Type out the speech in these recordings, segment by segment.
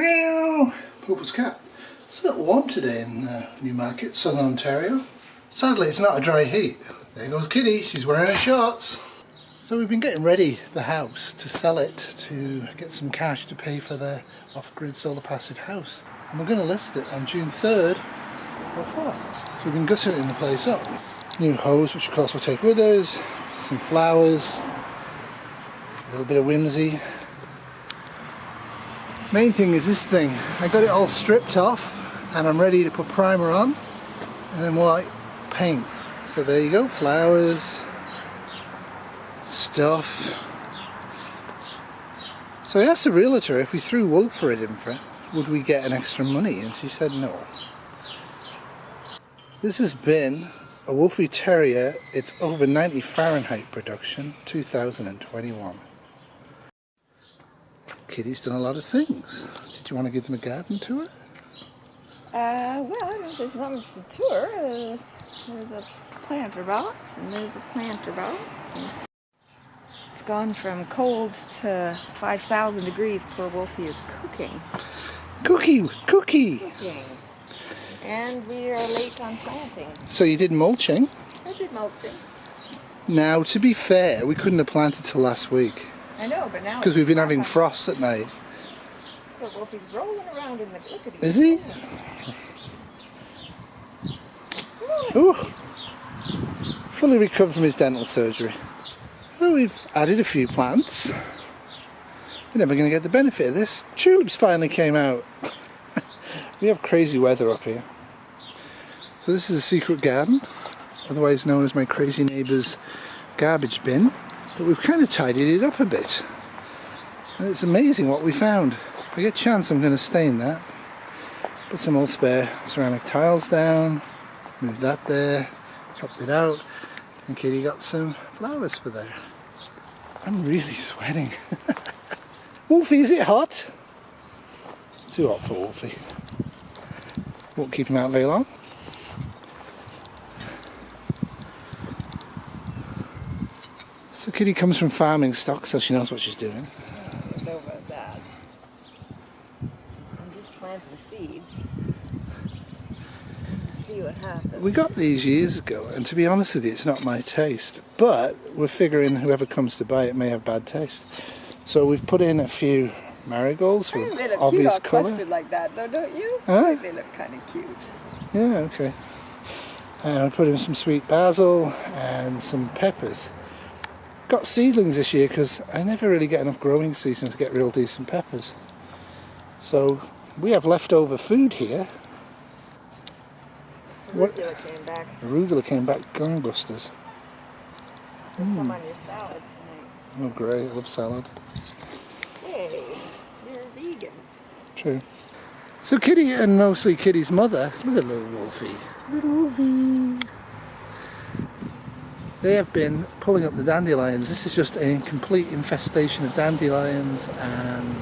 Meow! Huples cat. It's a little warm today in Newmarket, Southern Ontario. Sadly it's not a dry heat. There goes Kitty, she's wearing her shorts. So we've been getting ready the house to sell it to get some cash to pay for the off-grid solar passive house. And we're going to list it on June 3rd or 4th. So we've been gutting the place up. New hose, which of course we'll take with us, some flowers, a little bit of whimsy. Main thing is this thing. I got it all stripped off and I'm ready to put primer on and then white paint. So there you go, flowers, stuff. So I asked the realtor if we threw wool for it in front, would we get an extra money, and she said no. This has been a Wolfie Terrier, it's over 90 Fahrenheit production, 2021. Kitty's done a lot of things. Did you want to give them a garden tour? Well, there's not much to tour. There's a planter box, and there's a planter box. And it's gone from cold to 5,000 degrees. Poor Wolfie is cooking. Cookie! Cooking. And we are late on planting. So you did mulching? I did mulching. Now, to be fair, we couldn't have planted till last week. I know, but now because we've been having frost at night. But Wolfie's rolling around in the clickety. Is he? Ooh. Fully recovered from his dental surgery. So we've added a few plants. We're never going to get the benefit of this. Tulips finally came out. We have crazy weather up here. So this is a secret garden, otherwise known as my crazy neighbour's garbage bin. But we've kind of tidied it up a bit. And it's amazing what we found. If I get a chance, I'm going to stain that. Put some old spare ceramic tiles down. Move that there. Chopped it out. And Kitty got some flowers for there. I'm really sweating. Wolfie, is it hot? Too hot for Wolfie. Won't keep him out very long. So Kitty comes from farming stock, so she knows what she's doing. I don't know about that. I'm just planting seeds. See what happens. We got these years ago, and to be honest with you, it's not my taste. But we're figuring whoever comes to buy it may have bad taste. So we've put in a few marigolds for obvious colour. They look cute all clustered like that, though, don't you? Huh? I think they look kind of cute. Yeah, okay. And we put in some sweet basil and some peppers. Got seedlings this year because I never really get enough growing season to get real decent peppers. So we have leftover food here. Arugula came back. Arugula came back gangbusters. There's some on your salad tonight. Oh great, I love salad. Hey, you're vegan. True. So Kitty, and mostly Kitty's mother, look at little Wolfie. Little Wolfie. They have been pulling up the dandelions. This is just a complete infestation of dandelions and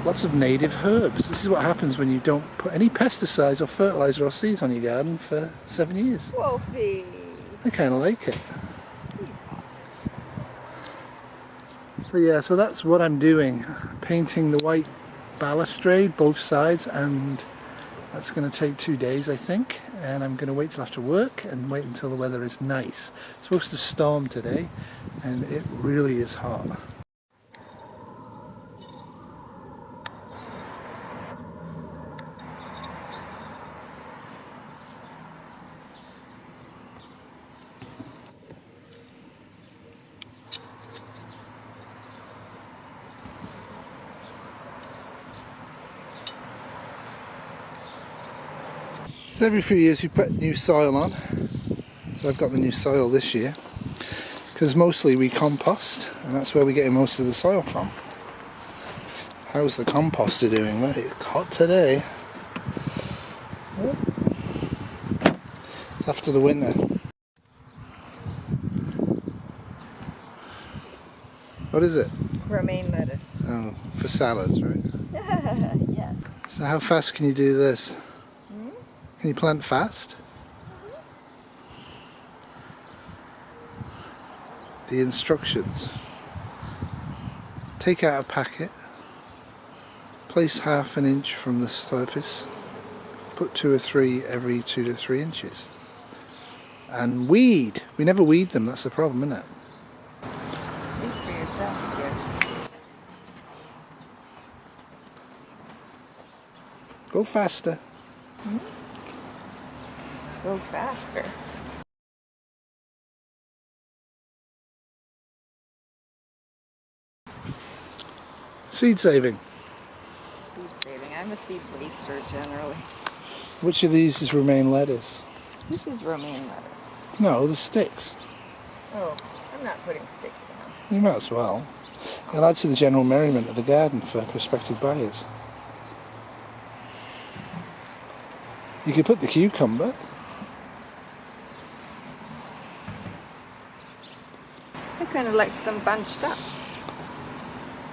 lots of native herbs. This is what happens when you don't put any pesticides or fertilizer or seeds on your garden for 7 years. Wolfie. I kind of like it. He's hot. So yeah, so that's what I'm doing. Painting the white balustrade, both sides, and that's going to take 2 days, I think. And I'm going to wait till after work and wait until the weather is nice. It's supposed to storm today, and it really is hot. So every few years we put new soil on. So I've got the new soil this year because mostly we compost, and that's where we're getting most of the soil from. How's the composter doing? Right, it's hot today. Oh. It's after the winter. What is it? Romaine lettuce. Oh, for salads, right? Yeah. So how fast can you do this? Can you plant fast? The instructions. Take out a packet, Place 1/2 inch from the surface. Put 2 or 3 every 2 to 3 inches. And weed. We never weed them, that's the problem, isn't it? Think for yourself, dear. Go faster. Go faster. Seed saving. Seed saving. I'm a seed waster generally. Which of these is romaine lettuce? This is romaine lettuce. No, the sticks. Oh, I'm not putting sticks down. You might as well. It'll add to the general merriment of the garden for prospective buyers. You could put the cucumber. I kind of like them bunched up.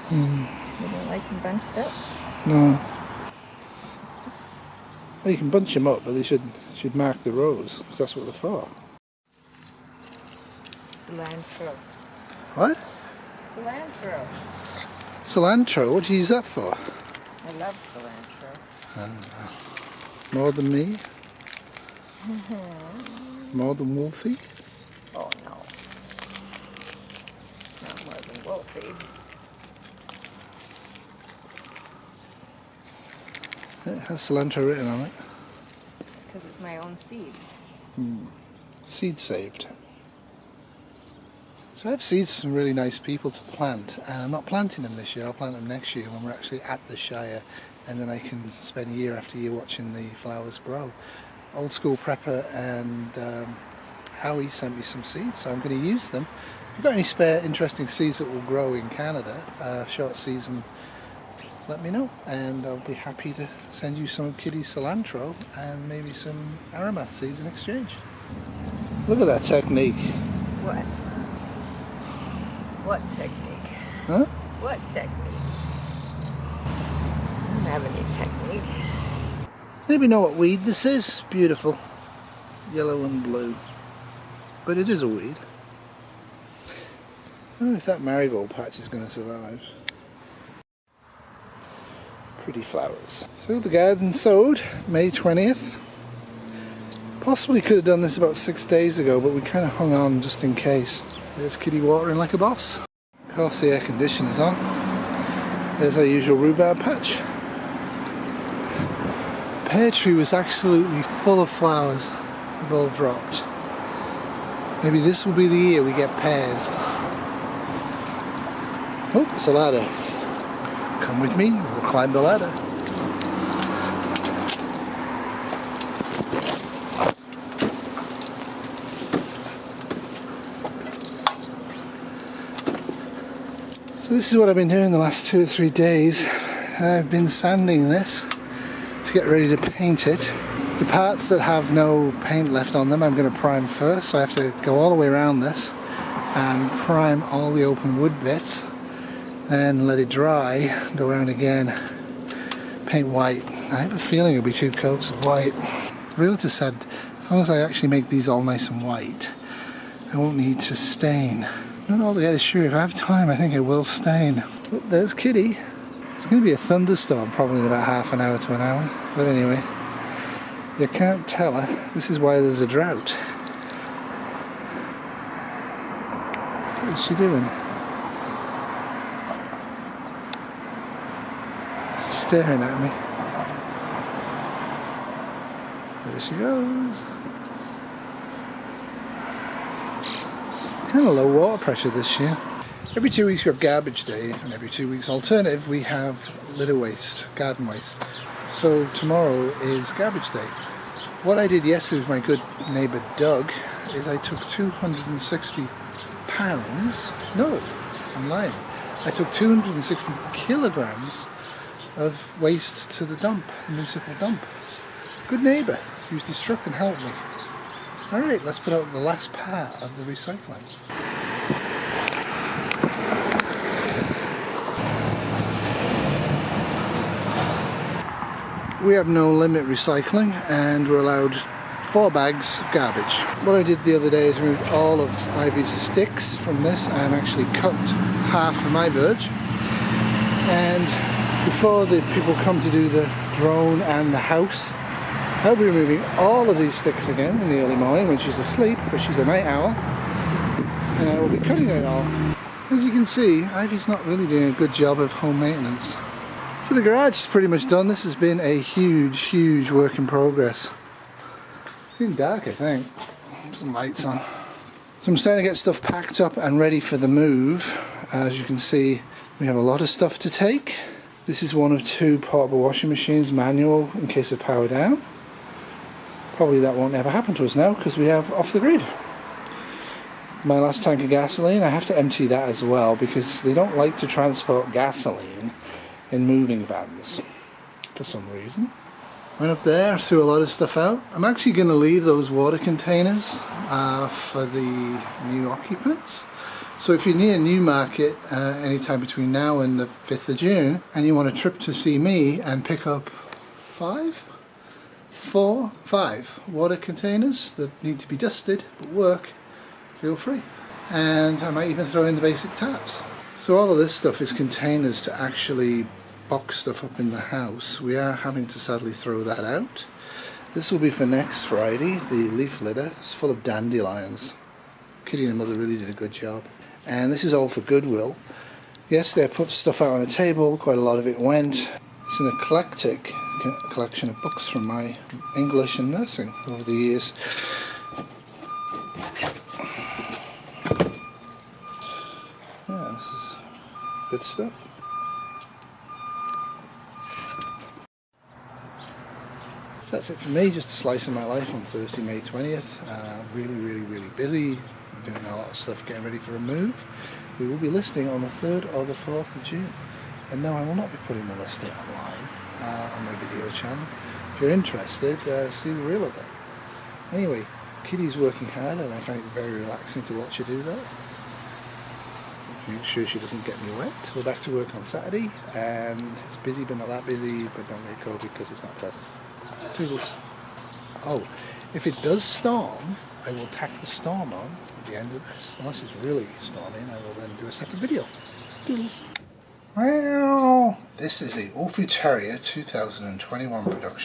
You don't like them bunched up? No. Well, you can bunch them up, but they should mark the rows, because that's what they're for. Cilantro. What? Cilantro. Cilantro? What do you use that for? I love cilantro. More than me? More than Wolfie? Oh no. Not more than Wolfie. It has cilantro written on it. It's because it's my own seeds. Seed saved. So I have seeds from really nice people to plant, and I'm not planting them this year. I'll plant them next year when we're actually at the Shire, and then I can spend year after year watching the flowers grow. Old School Prepper and Howie sent me some seeds, so I'm going to use them. If you've got any spare interesting seeds that will grow in Canada, short season, let me know, and I'll be happy to send you some of Kitty's cilantro and maybe some Aramath seeds in exchange. Look at that technique. What? What technique? Huh? What technique? I don't have any technique. Anybody know what weed this is? Beautiful. Yellow and blue. But it is a weed. I don't know if that marigold patch is going to survive. Pretty flowers. So the garden sowed May 20th. Possibly could have done this about 6 days ago, but we kind of hung on just in case. There's Kitty watering like a boss. Of course the air conditioner's on. There's our usual rhubarb patch. The pear tree was absolutely full of flowers. They've all dropped. Maybe this will be the year we get pears. Oh, it's a ladder. Come with me, we'll climb the ladder. So this is what I've been doing the last 2 or 3 days. I've been sanding this to get ready to paint it. The parts that have no paint left on them I'm going to prime first, so I have to go all the way around this and prime all the open wood bits. Then let it dry, go around again, paint white. I have a feeling it'll be 2 coats of white. The realtor said as long as I actually make these all nice and white, I won't need to stain. Not altogether sure. If I have time, I think I will stain. Oh, there's Kitty. It's going to be a thunderstorm probably in about half an hour to an hour. But anyway, you can't tell her. This is why there's a drought. What is she doing? Staring at me. There she goes. Kind of low water pressure this year. Every 2 weeks we have garbage day, and every 2 weeks alternative we have litter waste, garden waste. So tomorrow is garbage day. What I did yesterday with my good neighbour Doug is I took 260 pounds, no, I'm lying. I took 260 kilograms of waste to the dump, municipal dump. Good neighbour, used his truck and helped me. Alright, let's put out the last part of the recycling. We have no limit recycling and we're allowed 4 bags of garbage. What I did the other day is remove all of Ivy's sticks from this and actually cut half of my verge. And before the people come to do the drone and the house, I'll be removing all of these sticks again in the early morning when she's asleep, because she's a night owl, and I will be cutting it all. As you can see, Ivy's not really doing a good job of home maintenance. So the garage is pretty much done. This has been a huge work in progress. It's getting dark, I think. Some lights on. So I'm starting to get stuff packed up and ready for the move. As you can see, we have a lot of stuff to take. This is one of 2 portable washing machines, manual in case of power down. Probably that won't ever happen to us now because we have off the grid. My last tank of gasoline, I have to empty that as well because they don't like to transport gasoline in moving vans for some reason. Went up there, threw a lot of stuff out. I'm actually going to leave those water containers for the new occupants. So if you're near Newmarket anytime between now and the 5th of June and you want a trip to see me and pick up 5 water containers that need to be dusted but work, feel free. And I might even throw in the basic taps. So all of this stuff is containers to actually box stuff up in the house. We are having to sadly throw that out. This will be for next Friday. The leaf litter is full of dandelions. Kitty and the mother really did a good job. And this is all for Goodwill. Yesterday I put stuff out on a table, quite a lot of it went. It's an eclectic collection of books from my English and nursing over the years. Yeah, this is good stuff. So that's it for me, just a slice of my life on Thursday, May 20th. Really busy, doing a lot of stuff, getting ready for a move. We will be listing on the 3rd or the 4th of June. And no, I will not be putting the listing online on my video channel. If you're interested, see the reel of that. Anyway, Kitty's working hard and I find it very relaxing to watch her do that. Make sure she doesn't get me wet. We're back to work on Saturday and it's busy but not that busy, but don't let go because it's not pleasant. Toodles. Oh, if it does storm, I will tack the storm on at the end of this. Unless it's really storming, I will then do a separate video. Toodles. Wow. This is a Wolfie Terrier 2021 production.